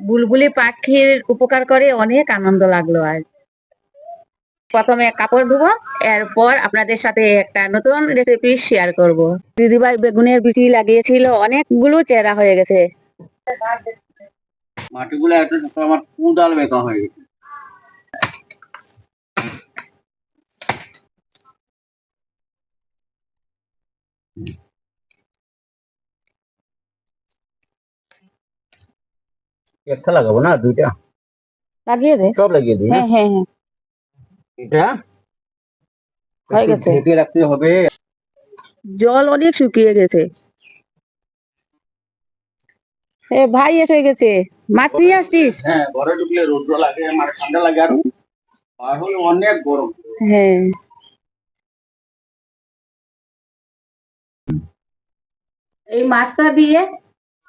বুলবুলি পাখির উপকার করে অনেক আনন্দ লাগলো আজ। প্রথমে কাপড় ধুবো, এরপর আপনাদের সাথে একটা নতুন রেসিপি শেয়ার করব। দিদিভাই বেগুনের বিচি লাগিয়েছিল, অনেকগুলো চেরা হয়ে গেছে। মাটিগুলো এত আমার কুদাল বেকা হয়ে গেছে। একটা লাগাবো না, দুইটা লাগিয়ে দে। সব লাগিয়ে দিই। হ্যাঁ হ্যাঁ হ্যাঁ, এটা হয়ে গেছে। ঢেকে রাখতে হবে। জল অনেক শুকিয়ে গেছে। এ ভাই এসে গেছে, মাছ নিয়ে আসছিস? হ্যাঁ, ঘরে ঢুকলে রৌদ্র লাগে, আমার ঠান্ডা লাগে, আর হলে অনেক গরম। হ্যাঁ, এই মাছটা দিয়ে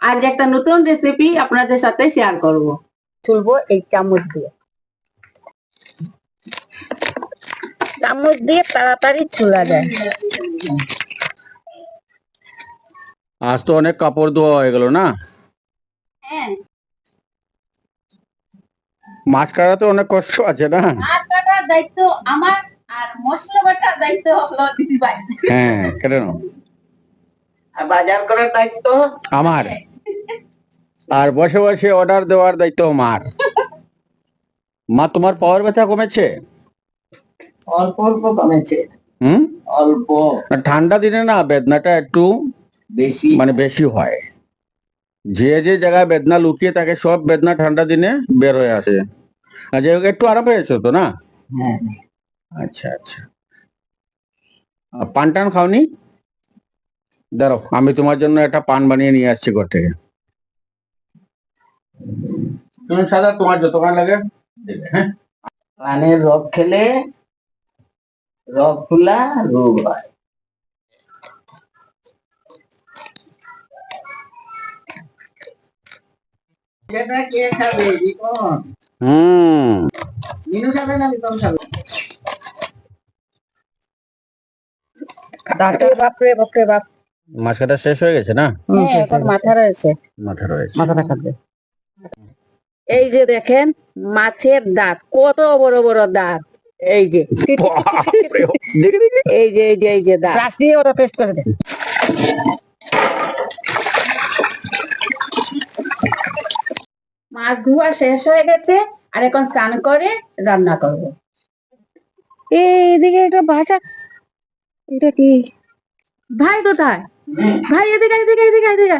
আজ একটা নতুন রেসিপি আপনাদের সাথে শেয়ার করব। তুলবো এই চামচ দিয়ে, চামচ দিয়ে তাড়াতাড়ি ছোলা যায়। আজ তো অনেক কাপড় ধোয়া হয়ে গেল না? হ্যাঁ, মাছ কাটাতে অনেক কষ্ট আছে না? মাছ কাটার দায়িত্ব আমার, আর মশলা বাটার দায়িত্ব হলো দিদিভাই। হ্যাঁ, কেন? আর বাজার করার দায়িত্ব আমার। আর বসে বসে অর্ডার দেওয়ার দায়িত্ব আমার। মা, তোমার পাওয়ার ব্যথা কমেছে? অল্প অল্প কমেছে। হুম, অল্প। ঠান্ডা দিনে না বেদনাটা একটু বেশি বেশি হয়। যে যে জায়গায় বেদনা লুকিয়ে থাকে সব বেদনা ঠান্ডা দিনে বের হয়ে আসে। আর যাই হোক, একটু আরাম পেয়েছো তো না? হ্যাঁ। আচ্ছা আচ্ছা, পান টান খাওনি? দাঁড়াও, আমি তোমার জন্য একটা পান বানিয়ে নিয়ে আসছি ঘর থেকে। তুমি সাদা তোমার যতক্ষণ লাগে দেবে। হ্যাঁ, পানের রস খেলে রস ফুলা রোগ হয়। সেটা কে খাবে? বিপন। মিনু খাবে না বিপন খাবে? দাঁতে বাপরে বাপরে বাপ। মাছ কাটা শেষ হয়ে গেছে না? হ্যাঁ, এখন মাথা রয়েছে। মাথা রয়েছে। মাথাটা কাটবে। এই যে দেখেন মাছের দাঁত, কত বড় বড় দাঁত। এই যে বাপরে, দেখে দেখে। এই যে এই যে এই যে দাঁত। ব্রাশ দিয়ে ওটা পেস্ট করে দে। মাছ ধোয়া শেষ হয়ে গেছে, আর এখন স্নান করে রান্না করব। এইদিকে একটা ভাষা, এটা কি? ভাই কোথায়? ভাই এদিকে এদিকে এদিকে এদিকে।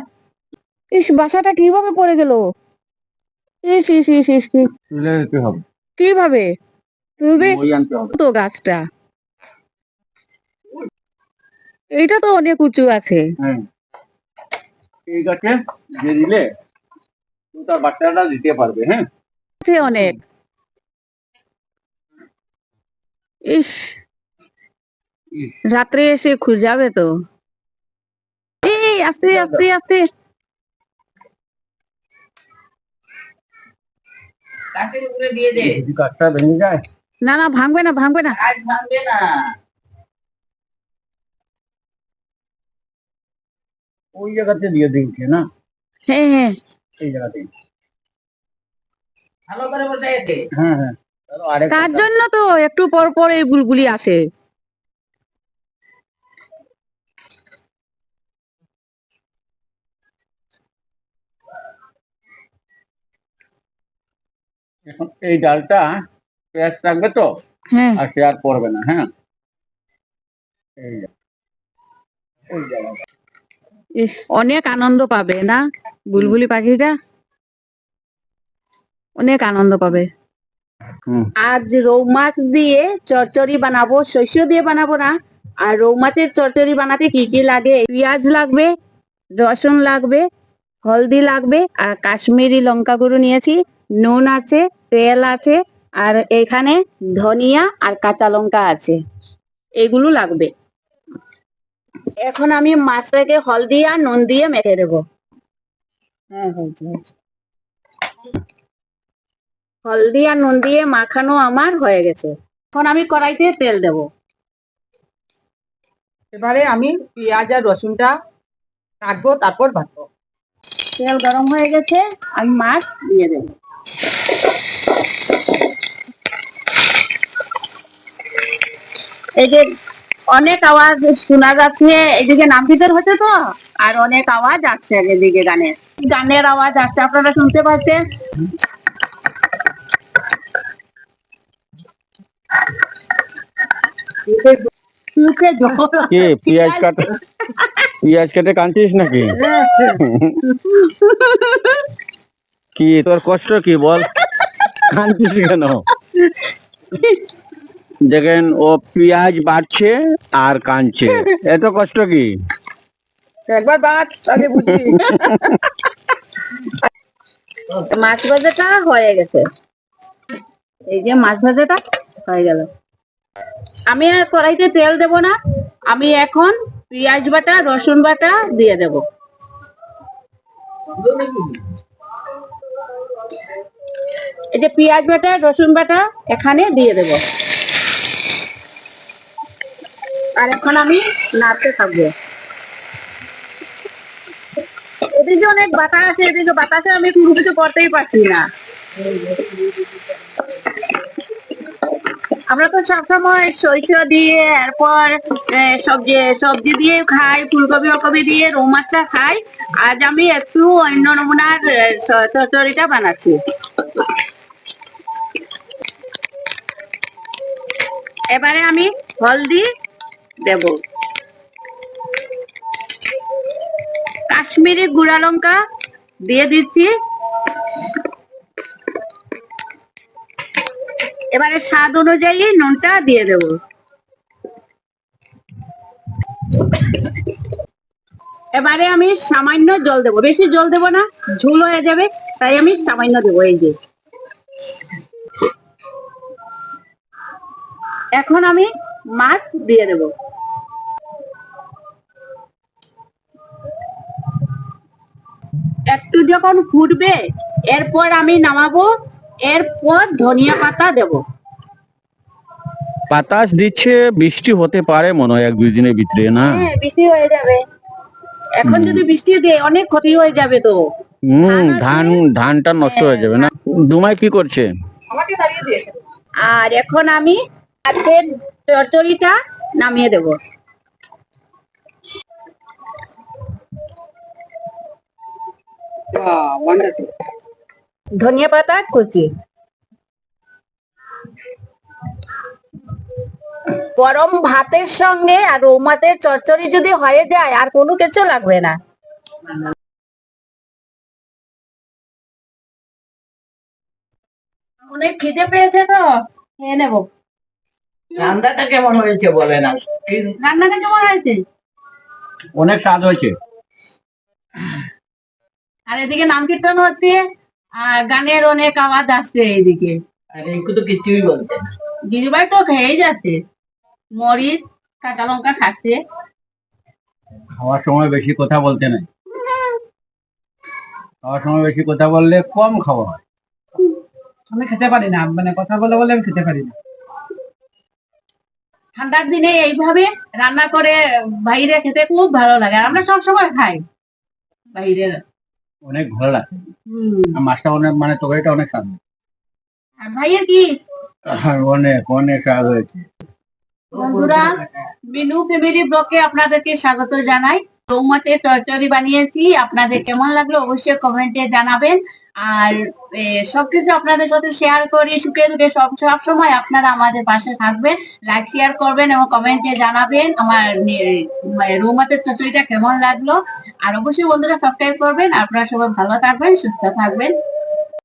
ইস, বাসাটা কিভাবে পড়ে গেল? ইস ইস ইস ইস কি তুলে দিতে হবে। কিভাবে তুলবে মই আনতে হবে। তো গাছটা? এইটা তো অনেক উঁচু আছে। হ্যাঁ, এই গাছে দিয়ে দিলে তো তার বাচ্চাটা দিতে পারবে। হ্যাঁ, আছে অনেক। ইস, রাত্রে এসে খুঁজাবে তো। এই আস্তে আস্তে আস্তে। কাঠের উপরে দিয়ে দে। যদি কাঠটা ভেঙে যায়। না না, ভাঙবে না ভাঙবে না। আজ ভাঙবে না। ওই জায়গাতে দিয়ে দিচ্ছে না? হ্যাঁ হ্যাঁ, এই জায়গাতে। ভালো করে বসাই দে। হ্যাঁ হ্যাঁ, চলো আরেক তার জন্য তো একটু পর পর এই বুলবুলি আসে। এখন এই ডালটা পেঁয়াজ থাকবে তো, হ্যাঁ, আর সে আর পড়বে না। হ্যাঁ, এই যে, এই জায়গাটা। ইস, অনেক আনন্দ পাবে না বুলবুলি পাখিটা? অনেক আনন্দ পাবে। আজ রৌ মাছ দিয়ে চচ্চড়ি বানাবো, শস্য দিয়ে বানাবো না। আর রৌ মাছের চচ্চড়ি বানাতে কি কি লাগে? পেঁয়াজ লাগবে, রসুন লাগবে, হলদি লাগবে, আর কাশ্মীরি লঙ্কা গুঁড়ো নিয়েছি, নুন আছে, তেল আছে, আর এখানে ধনিয়া আর কাঁচা লঙ্কা আছে। এগুলো লাগবে। এখন আমি মাছটাকে হলদি আর নুন দিয়ে মেখে দেবো। হ্যাঁ হয়েছে হয়েছে। হলদি আর নুন দিয়ে মাখানো আমার হয়ে গেছে। এখন আমি কড়াইতে তেল দেব। এবারে আমি পেঁয়াজ আর রসুনটা কাটবো, তারপর ভাজবো। তেল গরম হয়ে গেছে, আমি মাছ দিয়ে দেব। এই যে অনেক আওয়াজ শোনা যাচ্ছে, এদিকে নাম ভিতর হচ্ছে তো, আর অনেক আওয়াজ আসছে এদিকে গানের গানের আওয়াজ আসছে, আপনারা শুনতে পাচ্ছেন। মুখে জল কি পেঁয়াজ কেটে কাঁদছিস নাকি? কি তোর কষ্ট কি বল, কাঁদছিস কেন? দেখেন ও পেঁয়াজ বাড়ছে আর কাঁদছে, এত কষ্ট কি? একবার বাদ আগে বুঝি। মাছ ভাজাটা হয়ে গেছে, এই যে মাছ ভাজাটা হয়ে গেল। আমি আর কড়াইতে তেল দেব না, আমি এখন পেঁয়াজ বাটা রসুন বাটা দিয়ে দেব। এই যে পেঁয়াজ বাটা রসুন বাটা এখানে দিয়ে দেব, আর এখন আমি নাড়তে থাকবো। এদিকে অনেক বাতা আছে, এদিকে বাতাসে আমি কোনো কিছু করতেই পারছি না। আমরা তো সবসময় সরিষ দিয়ে, এরপর সবজি দিয়ে খাই, ফুলকপি ওলকপি দিয়ে রৌ মাছটা খাই। আজ আমি একটু অন্য নমুনার চচ্চড়িটা বানাচ্ছি। এবারে আমি হলদি দেব, কাশ্মীরি গুঁড়া লঙ্কা দিয়ে দিচ্ছি, এবারে স্বাদ অনুযায়ী নুনটা দিয়ে দেব। এবারে আমি সামান্য জল দেব, বেশি জল দেব না, ঝোল হয়ে যাবে, তাই আমি সামান্য দেবো। এই যে এখন আমি মাছ দিয়ে দেব। একটু যখন ফুটবে এরপর আমি নামাবো, এরপর ধনিয়া পাতা দেব। বাতাস দিচ্ছে, বৃষ্টি হতে পারে মনে হয় 1-2 দিনের ভিতরে, না? হ্যাঁ, বৃষ্টি হয়ে যাবে। এখন যদি বৃষ্টি দেয় অনেক ক্ষতি হয়ে যাবে তো। ধানটা নষ্ট হয়ে যাবে না। দুমাই কি করছে? আর এখন আমি মাছের চচ্চড়িটা নামিয়ে দেব। ধনিয়া পাতা কুচি, গরম ভাতের সঙ্গে আর রৌ মাছের চচ্চড়ি যদি হয়ে যায় আর কোনো কিছু লাগবে না। অনেক খিদে পেয়েছে তো, খেয়ে নেব। রান্নাটা কেমন হয়েছে বলেন? রান্নাটা কেমন হয়েছে? অনেক স্বাদ হয়েছে। আর এদিকে নাম কীর্তন হচ্ছে, আর গানের অনেক আওয়াজ আসছে এইদিকে। আর একটু তো কিছুই বলতে না। দিদিভাই তো খেয়েই যাচ্ছে, মরিচ কাঁচা লঙ্কা খাচ্ছে। খাওয়ার সময় বেশি কথা বলতে নাই, খাওয়ার সময় বেশি কথা বললে কম খাওয়া হয়। আমি খেতে পারি না, মানে কথা বলে বলে আমি খেতে পারি না। ঠান্ডার দিনে এইভাবে রান্না করে বাইরে খেতে খুব ভালো লাগে, আর আমরা সবসময় খাই বাইরে। অনেক ভালো লাগে, মাছটা অনেক, মানে তরকারিটা অনেক স্বাদ। আর ভাইয়ের কি অনেক অনেক স্বাদ হয়েছে। বন্ধুরা, মিনু ফ্যামিলি ব্লগে আপনাদেরকে স্বাগত জানাই। রৌ মাছের চচ্চড়ি বানিয়েছি, আপনাদের কেমন লাগলো অবশ্যই কমেন্টে জানাবেন। আর সবকিছু আপনাদের সাথে শেয়ার করি, সুখে দুঃখে সব সময় আপনারা আমাদের পাশে থাকবেন, লাইক শেয়ার করবেন এবং কমেন্টে জানাবেন আমার রৌ মাছের চচ্চড়িটা কেমন লাগলো। আর অবশ্যই বন্ধুরা সাবস্ক্রাইব করবেন। আপনারা সবাই ভালো থাকবেন, সুস্থ থাকবেন।